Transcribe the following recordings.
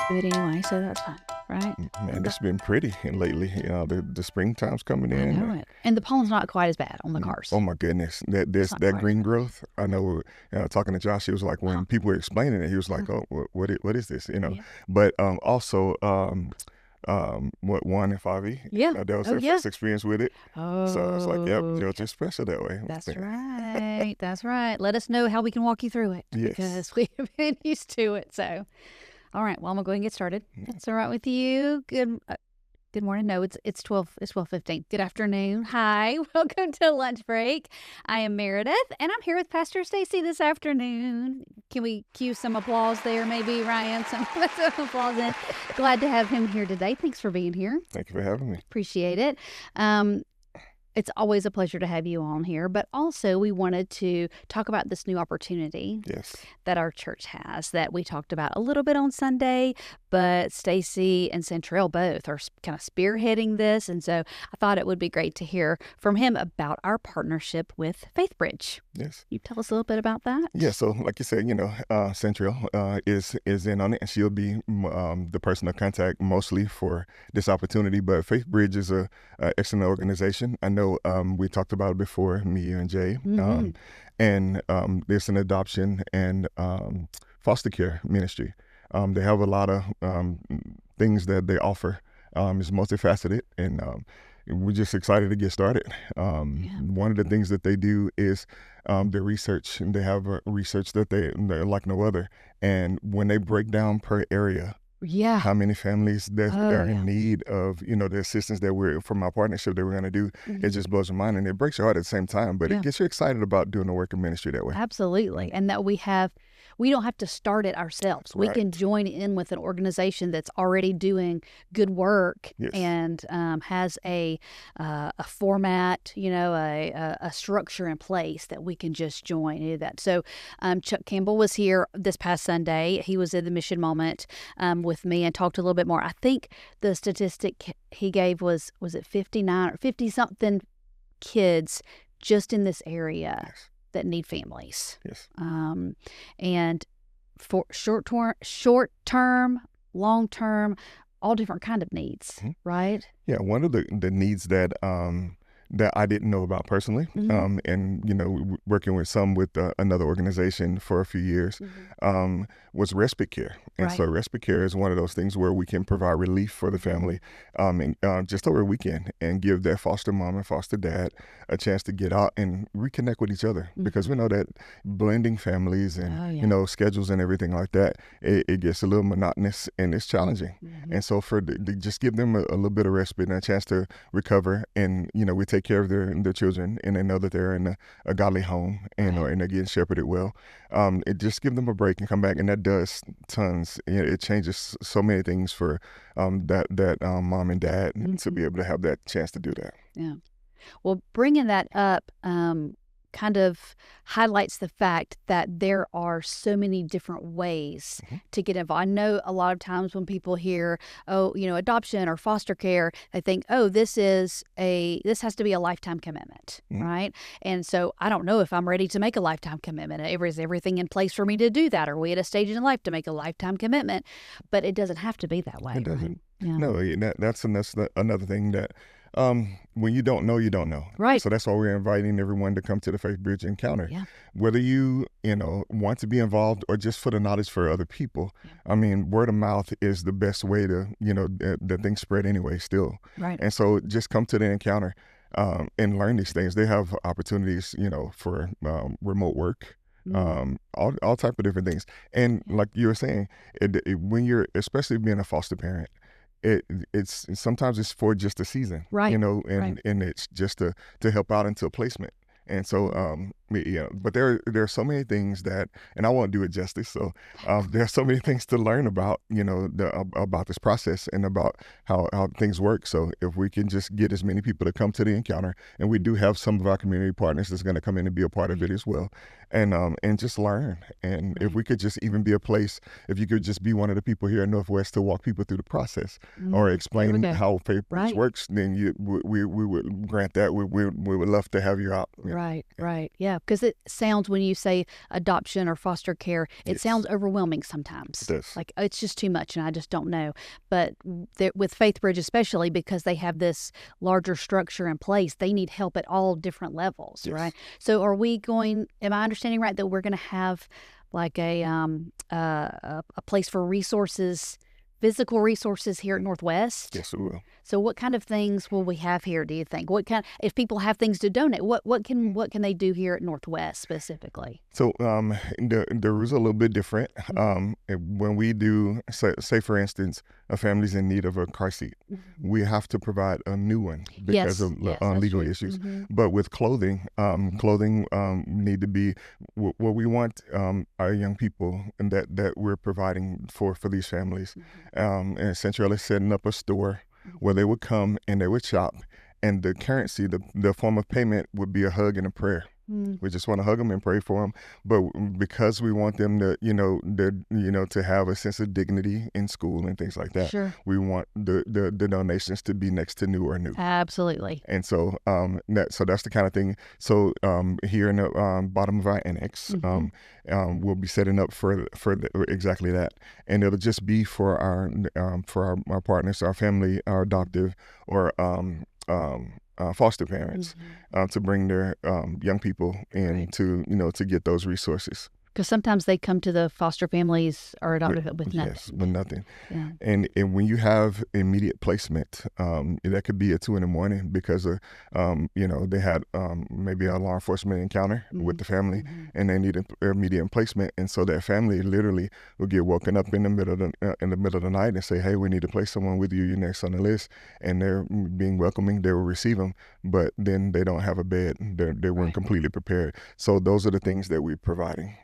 good anyway, so that's fine, right? Man, it's been pretty lately. The springtime's coming I in. know it. And the pollen's not quite as bad on the cars. Oh my goodness, It's not that quite green as bad. growth. I know. Talking to Josh, he was like, when people were explaining it, he was like, "Oh, what is this?" Yeah. But also, what 1 and 5E? Yeah. That was Oh, their yeah. first experience with it. So I was like, "Yep, Oh, you're just special that way." that's right. That's right. Let us know how we can walk you through it Yes. because we have been used to it. So, all right. Well, I'm gonna go ahead and get started. That's all right with you. Good morning. No, it's 12:15. Good afternoon. Hi. Welcome to Lunch Break. I am Meredith, and I'm here with Pastor Stacey this afternoon. Can we cue some applause there, maybe, Ryan? Some applause in. Glad to have him here today. Thanks for being here. Thank you for having me. Appreciate it. It's always a pleasure to have you on here, but also we wanted to talk about this new opportunity Yes. that our church has that we talked about a little bit on Sunday, but Stacey and Centrell both are kind of spearheading this. And so I thought it would be great to hear from him about our partnership with FaithBridge. Yes. You tell us a little bit about that? Yeah, so like you said, Central is in on it, and she'll be the person of contact mostly for this opportunity. But FaithBridge is a excellent organization. I know we talked about it before, me, you, and Jay, and there's an adoption and foster care ministry. They have a lot of things that they offer. It's multifaceted, and we're just excited to get started. One of the things that they do is the research, and they have a research that they're like no other. And when they break down per area, how many families that are in need of, the assistance that we're from our partnership that we're going to do, it just blows your mind, and it breaks your heart at the same time. But it gets you excited about doing the work of ministry that way. Absolutely. And that we don't have to start it ourselves. We can join in with an organization that's already doing good work and has a format, a structure in place that we can just join and do that. So Chuck Campbell was here this past Sunday. He was in the Mission Moment with me and talked a little bit more. I think the statistic he gave was it 59 or 50 something kids just in this area that need families. Yes. And for short term, long term, all different kind of needs, right? Yeah, one of the needs that I didn't know about personally, and working with another organization for a few years, was respite care. And so respite care is one of those things where we can provide relief for the family just over a weekend and give their foster mom and foster dad a chance to get out and reconnect with each other, because we know that blending families and schedules and everything like that, it gets a little monotonous and it's challenging. And so to just give them a little bit of respite and a chance to recover, and we take care of their children, and they know that they're in a godly home and they're getting shepherded well. It just give them a break and come back, and that does tons. It changes so many things for that mom and dad to be able to have that chance to do that. Yeah. Well, bringing that up kind of highlights the fact that there are so many different ways to get involved. I know a lot of times when people hear, adoption or foster care, they think, this has to be a lifetime commitment, right? And so I don't know if I'm ready to make a lifetime commitment. Is everything in place for me to do that? Are we at a stage in life to make a lifetime commitment? But it doesn't have to be that way. It doesn't. Right? Yeah. No, that's another thing that when you don't know, you don't know. Right. So that's why we're inviting everyone to come to the FaithBridge encounter. Yeah. Whether you want to be involved or just for the knowledge for other people. I mean, word of mouth is the best way to, the things spread anyway still. Right. And so just come to the encounter and learn these things. They have opportunities, for remote work. All type of different things. And like you were saying, when you're, especially being a foster parent, it's sometimes it's for just a season, right? And it's just to help out until placement. And so, but there are so many things that, and I won't do it justice. So there are so many things to learn about, about this process and about how things work. So if we can just get as many people to come to the encounter, and we do have some of our community partners that's going to come in and be a part of it as well, and just learn. And if we could just even be a place, if you could just be one of the people here in Northwest to walk people through the process or explain how FaithBridge works, then we would grant that. We would love to have you out. Right. Yeah. Yeah, because it sounds, when you say adoption or foster care, it sounds overwhelming sometimes. It does. Like, it's just too much and I just don't know. But with FaithBridge, especially because they have this larger structure in place, they need help at all different levels, right? So am I understanding right that we're going to have like a place for resources, physical resources here at Northwest? Yes, we will. So what kind of things will we have here, do you think? If people have things to donate, what can they do here at Northwest specifically? So the rules are a little bit different. When we do, say for instance, a family's in need of a car seat, we have to provide a new one because of legal issues. But with clothing need to be what we want our young people and that we're providing for these families. And essentially setting up a store where they would come and they would shop, and the currency, the form of payment would be a hug and a prayer. We just want to hug them and pray for them, but because we want them to, to have a sense of dignity in school and things like that, we want the donations to be next to new or new. Absolutely. And so, that's the kind of thing. So, here in the bottom of our annex, we'll be setting up for exactly that, and it'll just be for our partners, our family, our adoptive, or foster parents to bring their young people in to get those resources. Because sometimes they come to the foster families or adopted with nothing. Yes, with nothing. Yeah. And when you have immediate placement, that could be at 2 a.m. because of, they had maybe a law enforcement encounter with the family, and they need immediate placement, and so that family literally will get woken up in the middle of the night and say, "Hey, we need to place someone with you. You're next on the list," and they're being welcoming. They will receive them, but then they don't have a bed. They weren't completely prepared. So those are the things that we're providing.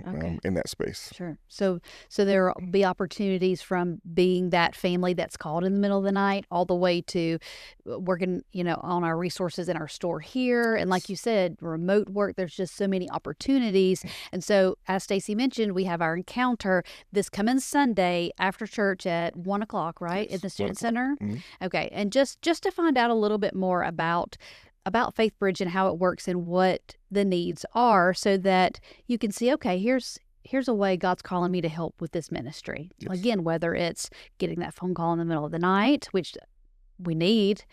In that space. Sure. So there will be opportunities from being that family that's called in the middle of the night all the way to working, on our resources in our store here. And like you said, remote work, there's just so many opportunities. And so, as Stacey mentioned, we have our encounter this coming Sunday after church at 1:00, right? In the Student Center. Okay. And just to find out a little bit more about FaithBridge and how it works and what the needs are, so that you can see, okay, here's a way God's calling me to help with this ministry. Again, whether it's getting that phone call in the middle of the night, which we need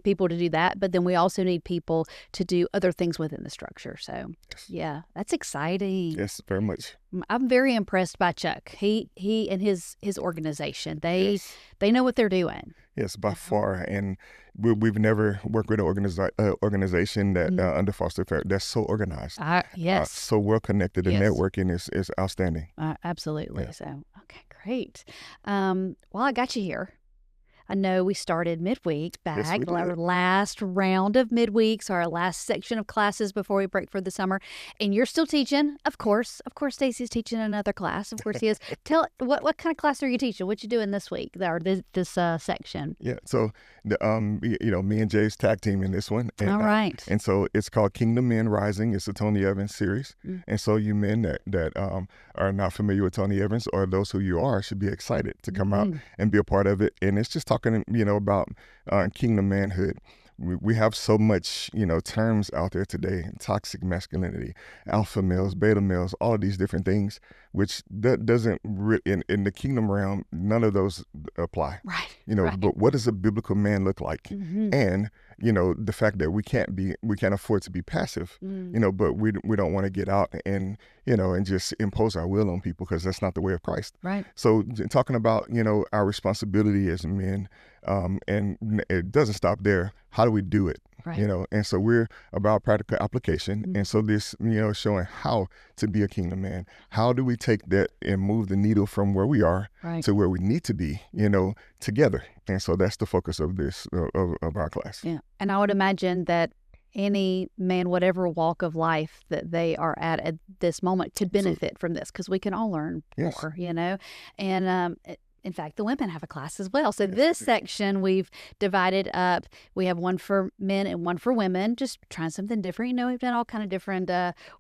people to do that, but then we also need people to do other things within the structure. So yeah, that's exciting. Yes, very much. I'm very impressed by Chuck. He and his organization. They know what they're doing. Yes, by far. And we've never worked with an organization that under foster care that's so organized. So well connected, and networking is outstanding. Absolutely. So, okay, great. Well, I got you here. I know we started midweek back, our last round of midweeks, our last section of classes before we break for the summer. And you're still teaching, of course. Of course, Stacey's teaching another class. Of course, he is. Tell what kind of class are you teaching? What you doing this week, or this section? Yeah, so me and Jay's tag team in this one. And, all right. And so it's called Kingdom Men Rising. It's a Tony Evans series. And so you men that are not familiar with Tony Evans, or those who you are, should be excited to come out and be a part of it. And it's just talking, about kingdom manhood. We have so much, terms out there today: toxic masculinity, alpha males, beta males, all of these different things, which that doesn't in the kingdom realm, none of those apply. Right. But what does a biblical man look like? And the fact that we can't afford to be passive, but we don't want to get out and and just impose our will on people, because that's not the way of Christ. Right. So talking about our responsibility as men, and it doesn't stop there. How do we do it? Right. And so we're about practical application. And so this, showing how to be a kingdom man. How do we take that and move the needle from where we are to where we need to be, together. And so that's the focus of this, of our class. Yeah. And I would imagine that any man, whatever walk of life that they are at this moment, could benefit from this, because we can all learn more, And in fact, the women have a class as well. So this section we've divided up. We have one for men and one for women, just trying something different. We've done all kind of different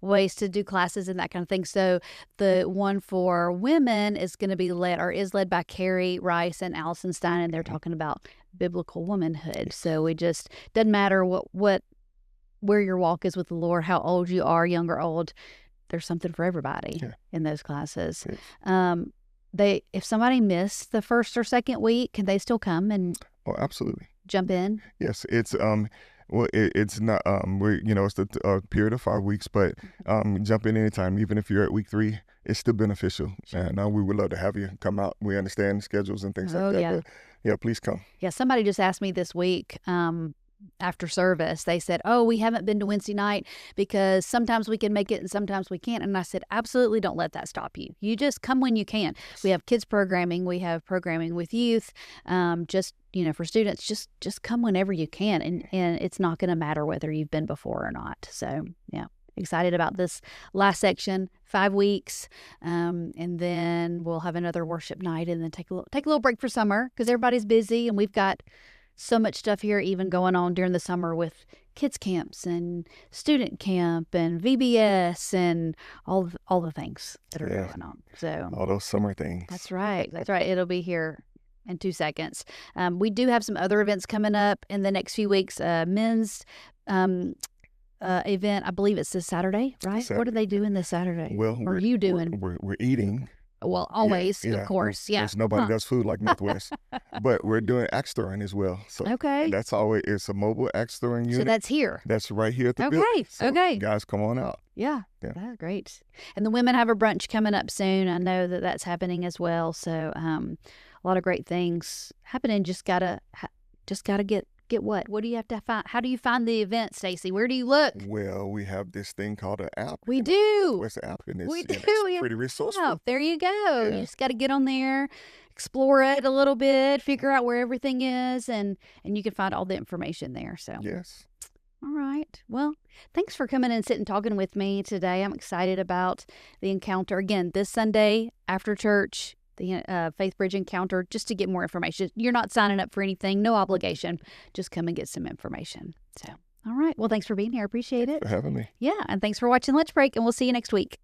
ways to do classes and that kind of thing. So the one for women is going to be led by Carrie Rice and Allison Stein, and they're talking about biblical womanhood. So it just doesn't matter what where your walk is with the Lord, how old you are, young or old. There's something for everybody in those classes. Yes. If somebody missed the first or second week, can they still come and absolutely jump in? Yes, it's it's not it's the period of 5 weeks, but jump in anytime, even if you're at week 3, it's still beneficial. And we would love to have you come out. We understand schedules and things like that. Yeah. But yeah, please come. Yeah, somebody just asked me this week. After service, they said, "Oh, we haven't been to Wednesday night because sometimes we can make it and sometimes we can't." And I said, absolutely don't let that stop you. You just come when you can. We have kids programming. We have programming with youth. Just, for students, just come whenever you can. And it's not going to matter whether you've been before or not. So, yeah, excited about this last section, 5 weeks. And then we'll have another worship night and then take a little break for summer because everybody's busy and we've got so much stuff here even going on during the summer with kids camps and student camp and VBS and all the things that are going on. So all those summer things. That's right. It'll be here in 2 seconds. We do have some other events coming up in the next few weeks. Men's event, I believe it's this Saturday, right? Saturday. What are they doing this Saturday? Well, what are you doing? We're eating. Well, always, of course, There's nobody does food like Northwest, but we're doing axe throwing as well. So that's always, it's a mobile axe throwing unit. So that's here. That's right here at the building. So guys, come on out. Yeah, that's great. And the women have a brunch coming up soon. I know that that's happening as well. So a lot of great things happening. Just gotta get what? What do you have to find? How do you find the event, Stacey? Where do you look? Well, we have this thing called an app. We do. What's the app? And we do. It's pretty resourceful. Oh, there you go. You just got to get on there, explore it a little bit, figure out where everything is, and you can find all the information there. So yes. All right. Well, thanks for coming and sitting talking with me today. I'm excited about the encounter again this Sunday after church. The FaithBridge encounter, just to get more information. You're not signing up for anything, no obligation. Just come and get some information. So, all right. Well, thanks for being here. I appreciate it. Thanks for having me. Yeah. And thanks for watching Lunch Break, and we'll see you next week.